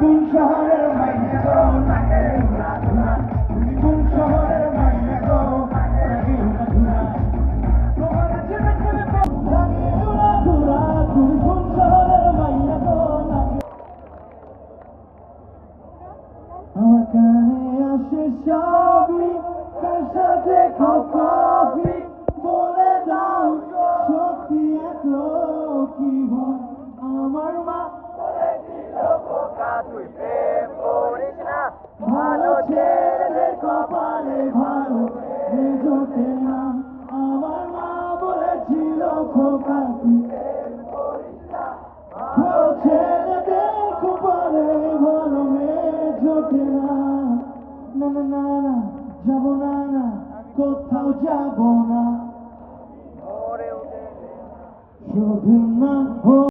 কোন শহরের মাইয়া গো নাকে উড়া ধুরা, তুমি কোন শহরের মাইয়া গো নাকে উড়া ধুরা, তোমার চেনা ছেলে নাকে উড়া ধুরা, তুমি কোন শহরের মাইয়া গো নাকে। আমার কানে আসে সবই, কার সাথে কবি বলে দাও সত্যি এত কি হয়। আমার মা তুই প্রেম করিস না, ভালো ছেলেদের কপালে ভালো মেয়ে জোটে না। আমার মা বলেছিল খোকা তুই ভালো ছেলেদের কপালে ভালো মেয়ে জোটে না। না না না না, যাবো না না, কোথাও যাবো না, ওরে ওরে শুধু না